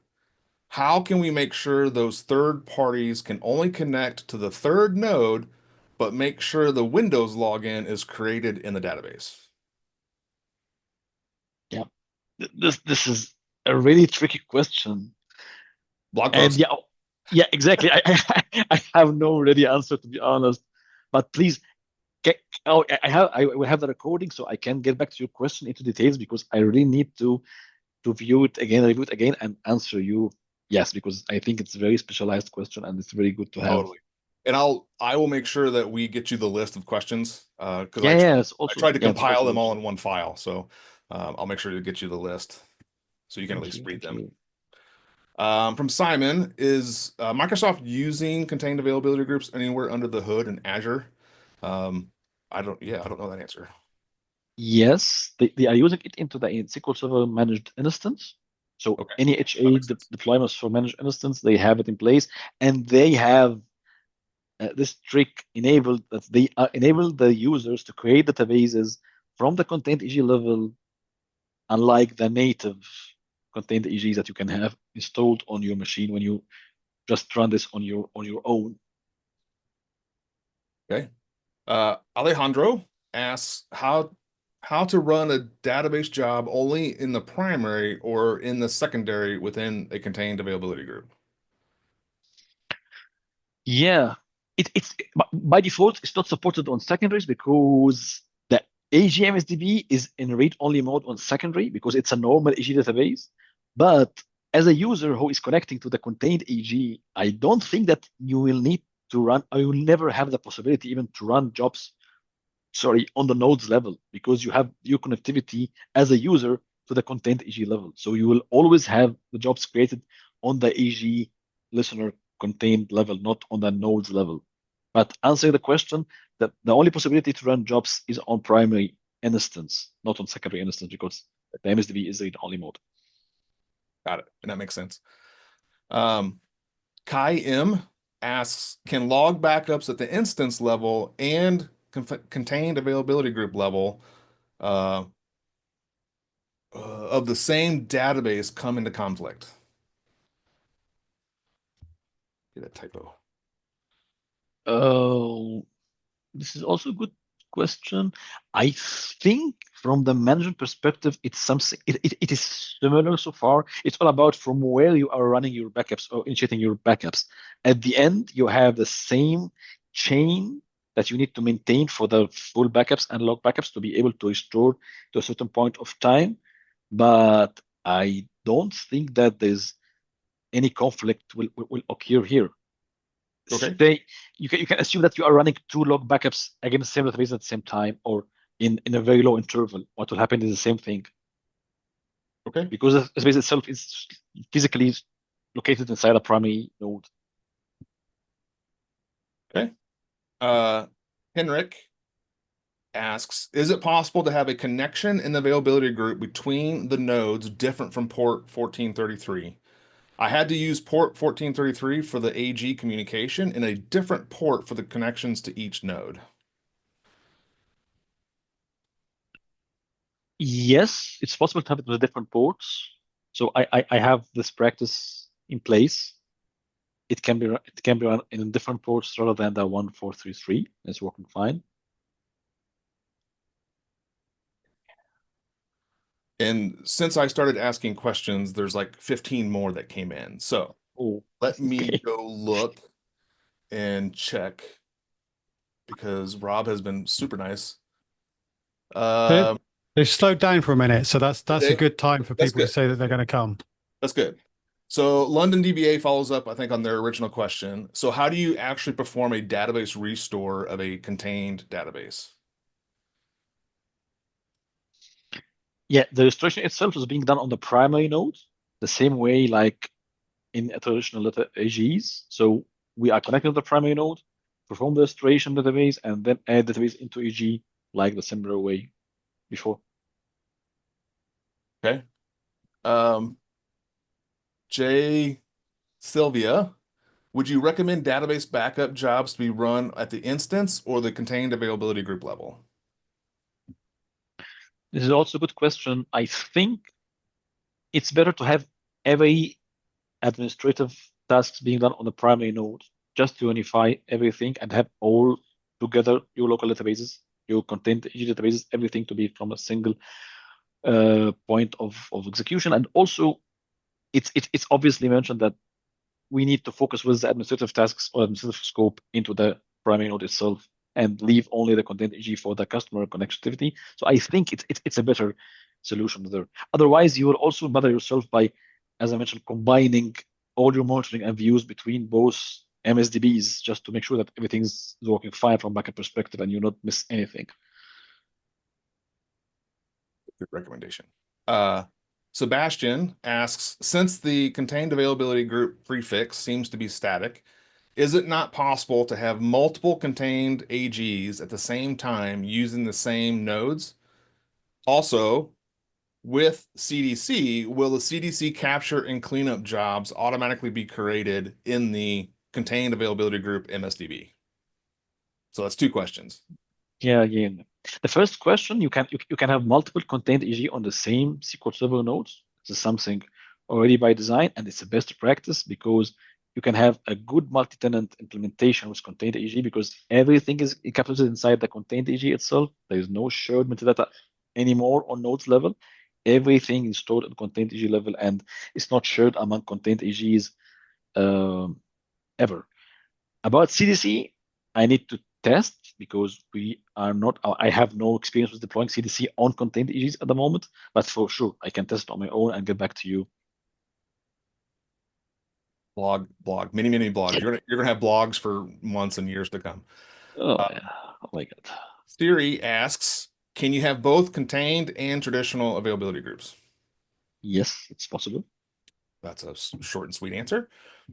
How can we make sure those third parties can only connect to the third node, but make sure the Windows login is created in the database? Yeah. This is a really tricky question. Blog And post. yeah, exactly. I have no ready answer, to be honest. But please, I will have the recording, so I can get back to your question into details, because I really need to view it again, review it again, and answer you yes, because I think it's a very specialized question and it's very good to have. Totally. And I will make sure that we get you the list of questions because I tried to compile them all in one file. So I'll make sure to get you the list so you can at least read them. From Simon, is Microsoft using contained availability groups anywhere under the hood in Azure? I don't know that answer. Yes, they are using it into the SQL Server managed instance. So Okay. any HA deployments for managed instance, they have it in place, and they have this trick enabled that they enable the users to create databases from the contained AG level, unlike the native contained AGs that you can have installed on your machine when you just run this on your own. Okay. Alejandro asks how to run a database job only in the primary or in the secondary within a contained availability group. Yeah, it's by default it's not supported on secondaries because the AGMSDB is in read-only mode on secondary because it's a normal AG database. But as a user who is connecting to the contained AG, I don't think that you will need to run, or you will never have the possibility even to run jobs, on the nodes level, because you have your connectivity as a user to the contained AG level. So you will always have the jobs created on the AG listener contained level, not on the nodes level. But answering the question, that the only possibility to run jobs is on primary instance, not on secondary instance, because the MSDB is read-only mode. Got it. And that makes sense. Kai M asks, can log backups at the instance level and contained availability group level of the same database come into conflict? Get a typo. Oh, this is also a good question. I think from the management perspective, it's something, it is similar so far. It's all about from where you are running your backups or initiating your backups. At the end, you have the same chain that you need to maintain for the full backups and log backups to be able to restore to a certain point of time. But I don't think that there's any conflict will occur here. Okay. You can assume that you are running two log backups against the same database at the same time, or in a very low interval. What will happen is the same thing. Okay. Because the database itself is physically located inside a primary node. Okay. Henrik asks, is it possible to have a connection in the availability group between the nodes different from port 1433? I had to use port 1433 for the AG communication and a different port for the connections to each node. Yes, it's possible to have it with different ports. So I have this practice in place. It can be run in different ports rather than the 1433. It's working fine. And since I started asking questions, there's like 15 more that came in. So let me go look and check because Rob has been super nice. They've slowed down for a minute, so that's a good time for people to say that they're going to come. That's good. So London DBA follows up, I think, on their original question. So how do you actually perform a database restore of a contained database? Yeah, the restoration itself is being done on the primary node, the same way like in a traditional AGs. So we are connected to the primary node, perform the restoration database, and then add database into AG like the similar way before. Okay. Jay Sylvia, would you recommend database backup jobs to be run at the instance or the contained availability group level? This is also a good question. I think it's better to have every administrative tasks being done on the primary node, just to unify everything and have all together your local databases, your contained AG databases, everything to be from a single point of execution. And also, it's obviously mentioned that we need to focus with the administrative tasks or administrative scope into the primary node itself and leave only the contained AG for the customer connectivity. So I think it's a better solution there. Otherwise, you will also bother yourself by, as I mentioned, combining all your monitoring and views between both MSDBs just to make sure that everything's working fine from backend perspective and you not miss anything. Good recommendation. Sebastian asks, since the contained availability group prefix seems to be static, is it not possible to have multiple contained AGs at the same time using the same nodes? Also, with CDC, will the CDC capture and cleanup jobs automatically be created in the contained availability group MSDB? So that's two questions. Yeah, again, the first question, you can have multiple contained AG on the same SQL Server nodes. This is something already by design, and it's a best practice because you can have a good multi-tenant implementation with contained AG because everything is encapsulated inside the contained AG itself. There is no shared metadata anymore on nodes level. Everything is stored at contained AG level, and it's not shared among contained AGs ever. About CDC, I need to test because we are not, I have no experience with deploying CDC on contained AGs at the moment, but for sure, I can test it on my own and get back to you. Blog, many blogs. You're gonna have blogs for months and years to come. Oh, yeah. Oh my God. Siri asks, can you have both contained and traditional availability groups? Yes, it's possible. That's a short and sweet answer.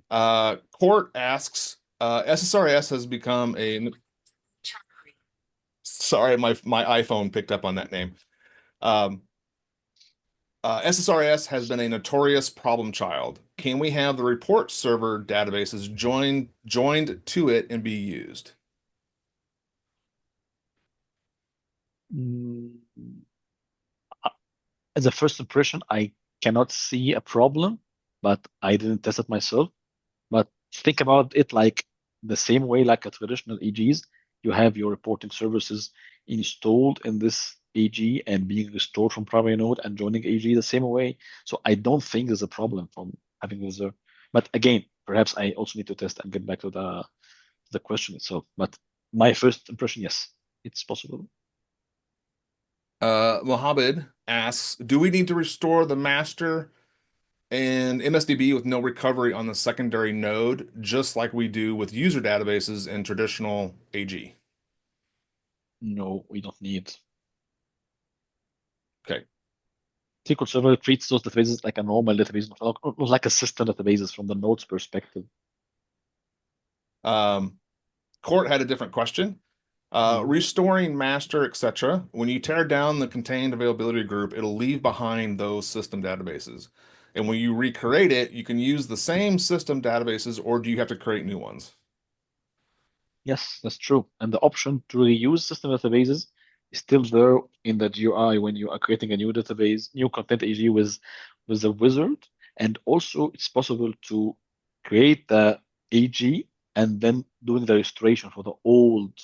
Court asks, SSRS has become a... Sorry, my iPhone picked up on that name. SSRS has been a notorious problem child. Can we have the report server databases joined to it and be used? As a first impression, I cannot see a problem, but I didn't test it myself. But think about it like the same way like a traditional AGs, you have your reporting services installed in this AG and being restored from primary node and joining AG the same way. So I don't think there's a problem from having this there. But again, perhaps I also need to test and get back to the question itself. But my first impression, yes, it's possible. Mohammed asks, do we need to restore the master and MSDB with no recovery on the secondary node, just like we do with user databases in traditional AG? No, we don't need. Okay. SQL Server treats those databases like a normal database, not like a system databases from the nodes perspective. Court had a different question. Restoring master, etc. When you tear down the contained availability group, it'll leave behind those system databases. And when you recreate it, you can use the same system databases, or do you have to create new ones? Yes, that's true. And the option to reuse system databases is still there in the GUI when you are creating a new database, new content AG with the wizard. And also it's possible to create the AG and then doing the restoration for the old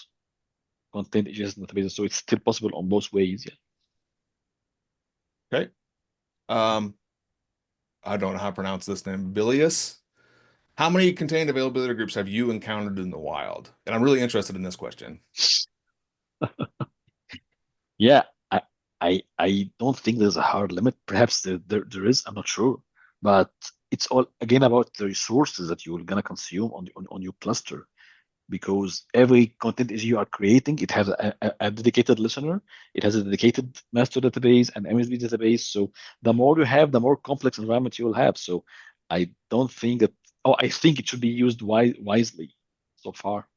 content AGs databases. So it's still possible on both ways. Yeah. Okay. I don't know how to pronounce this name. Bilius. How many contained availability groups have you encountered in the wild? And I'm really interested in this question. Yeah, I don't think there's a hard limit. Perhaps there is, I'm not sure. But it's all again about the resources that you're gonna consume on your cluster. Because every content as you are creating, it has a dedicated listener, it has a dedicated master database and MSB database. So the more you have, the more complex environment you will have. So I don't think that, I think it should be used wisely so far.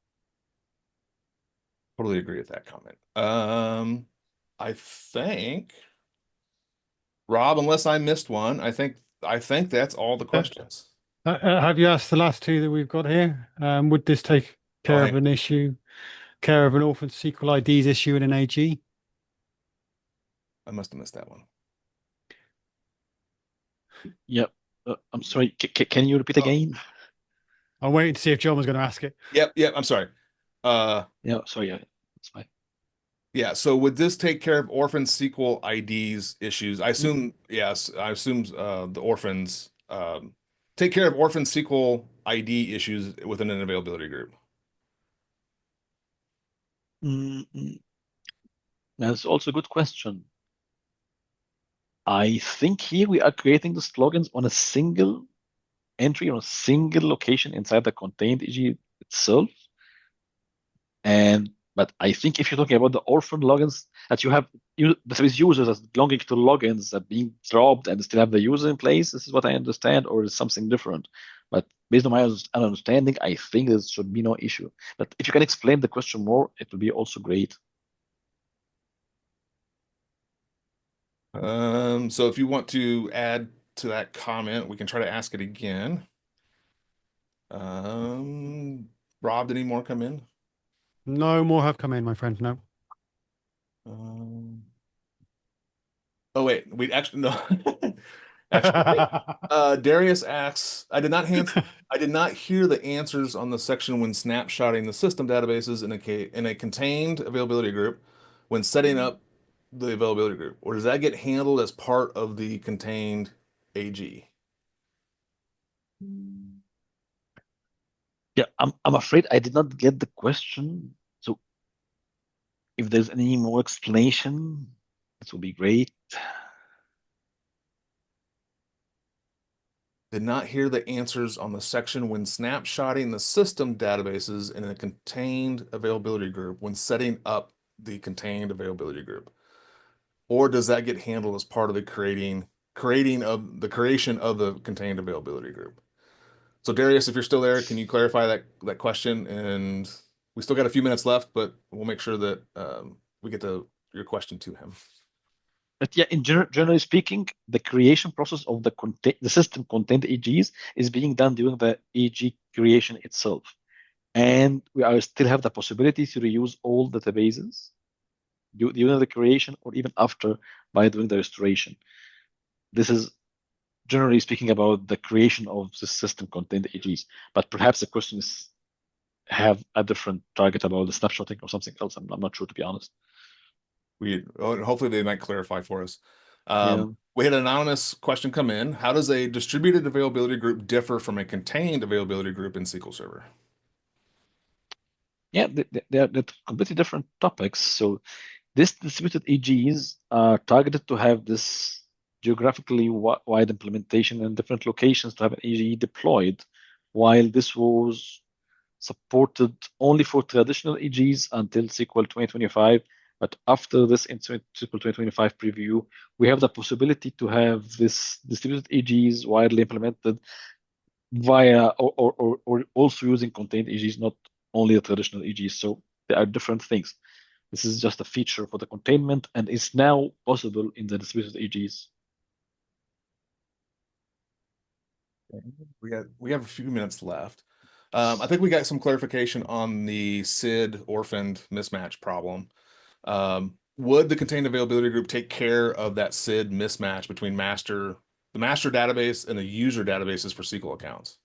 Totally agree with that comment. I think, Rob, unless I missed one, I think that's all the questions. Have you asked the last two that we've got here? Would this take care of an issue, care of an orphan SQL IDs issue in an AG? I must have missed that one. Yeah, I'm sorry. Can you repeat again? I'm waiting to see if John was going to ask it. Yep. I'm sorry. Yeah, sorry. Yeah, that's fine. Yeah. So would this take care of orphan SQL IDs issues? I assume yes. I assume the orphans take care of orphan SQL ID issues within an availability group? That's also a good question. I think here we are creating the slogans on a single entry, on a single location inside the contained AG itself. But I think if you're talking about the orphan logins that you have, database users as belonging to logins that being dropped and still have the user in place, this is what I understand, or is something different. But based on my understanding, I think there should be no issue. But if you can explain the question more, it will be also great. So if you want to add to that comment, we can try to ask it again. Rob, did any more come in? No more have come in, my friend. No. Oh wait, we actually no. Actually, Darius asks, I did not hear the answers on the section when snapshotting the system databases in a contained availability group when setting up the availability group, or does that get handled as part of the contained AG? Yeah, I'm afraid I did not get the question. So if there's any more explanation, this will be great. Did not hear the answers on the section when snapshotting the system databases in a contained availability group when setting up the contained availability group. Or does that get handled as part of the creation of the contained availability group? So Darius, if you're still there, can you clarify that question? And we still got a few minutes left, but we'll make sure that we get to your question to him. But yeah, generally speaking, the creation process of the system contained AGs is being done during the AG creation itself. And we still have the possibility to reuse all databases during the creation or even after by doing the restoration. This is generally speaking about the creation of the system contained AGs. But perhaps the question is have a different target about the snapshotting or something else. I'm not sure, to be honest. Hopefully they might clarify for us. Yeah. We had an anonymous question come in. How does a distributed availability group differ from a contained availability group in SQL Server? Yeah, they're completely different topics. So this distributed AGs are targeted to have this geographically wide implementation in different locations to have an AG deployed, while this was supported only for traditional AGs until SQL 2025. But after this in SQL 2025 preview, we have the possibility to have this distributed AGs widely implemented via or also using contained AGs, not only the traditional AGs. So there are different things. This is just a feature for the containment and is now possible in the distributed AGs. We have a few minutes left. I think we got some clarification on the SID orphaned mismatch problem. Would the contained availability group take care of that SID mismatch between the master database and the user databases for SQL accounts?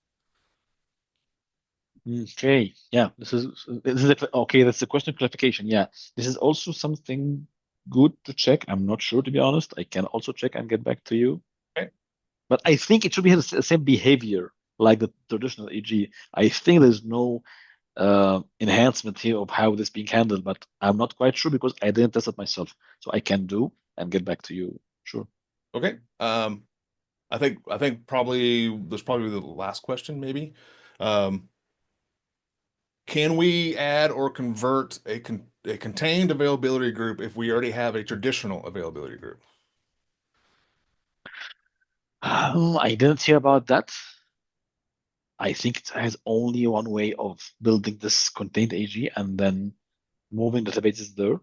Okay, yeah, okay. That's a question of clarification. Yeah, this is also something good to check. I'm not sure, to be honest. I can also check and get back to you. Okay. But I think it should be the same behavior like the traditional AG. I think there's no enhancement here of how this being handled, but I'm not quite sure because I didn't test it myself. So I can do and get back to you. Sure. Okay. I think probably the last question maybe. Can we add or convert a contained availability group if we already have a traditional availability group? I didn't hear about that. I think it has only one way of building this contained AG and then moving databases there.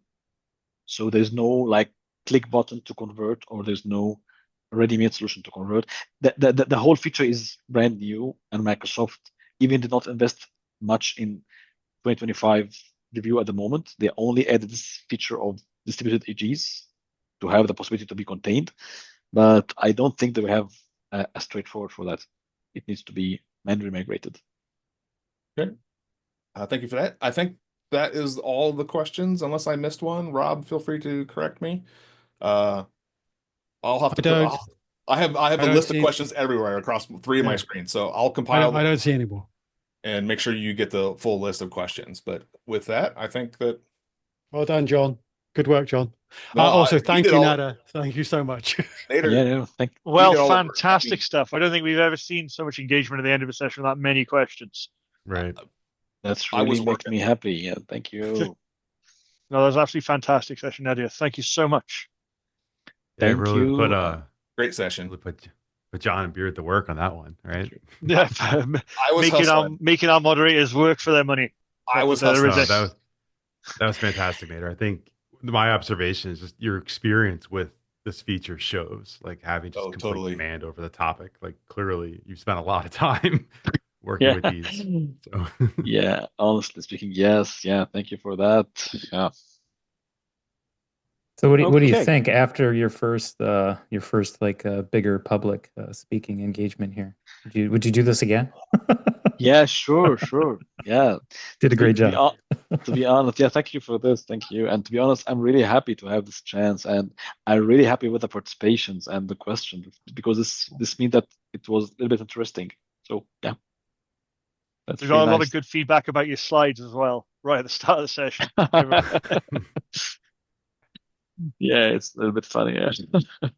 So there's no like click button to convert, or there's no ready-made solution to convert. The whole feature is brand new, and Microsoft even did not invest much in 2025 review at the moment. They only added this feature of distributed AGs to have the possibility to be contained, but I don't think they have a straightforward for that. It needs to be manually migrated. Okay. Thank you for that. I think that is all the questions, unless I missed one. Rob, feel free to correct me. I'll have to I have a don't list of see- questions everywhere across 3 of my Yeah. screens, so I'll compile I don't see any more. and make sure you get the full list of questions. But with that, I think that Well done, John. Good work, John. no, Also, he thank did you, all- Nader. Thank you so much. Nader, Yeah, no, thank. Well, did all the work. fantastic I mean- stuff. I don't think we've ever seen so much engagement at the end of a session with that many questions. Right. That's I was really making working. me happy. Yeah, thank you. No, that was absolutely fantastic session, Nadia. Thank you so much. Yeah, Thank really you. Great session. really put John and Beard to work on that one, right? Yeah, I was hustling. making our moderators work for their money. I was There hustling. is No, it. that was fantastic, Nader. I think my observation is just your experience with this feature shows like having just complete totally. command over the topic. Like clearly you spent a lot of time working Yeah. with these. So Yeah, honestly speaking, yes. Yeah, thank you for that. Yeah. So what do you Okay. think after your first like bigger public speaking engagement here? Would you do this again? Yeah, sure. Yeah. Did a great To be job. To be honest, yeah, thank you for this. Thank you. And to be honest, I'm really happy to have this chance, and I'm really happy with the participations and the questions because this means that it was a little bit interesting. So yeah, that's We got a really lot nice. of good feedback about your slides as well, right at the start of the session. Yeah, it's a little bit funny. Yeah.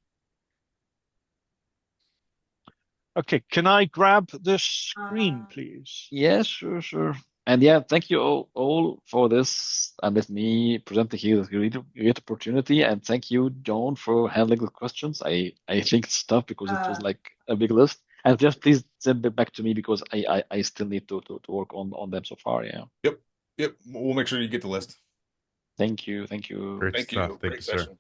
Okay, can I grab the screen, please? Yeah, sure. And yeah, thank you all for this and let me present here this great opportunity. And thank you, John, for handling the questions. I think it's tough because it was like a big list. And just please send it back to me because I still need to work on them so far. Yeah. Yep. We'll make sure you get the list. Thank you. great Thank stuff. you. Thank Great you, sir. session.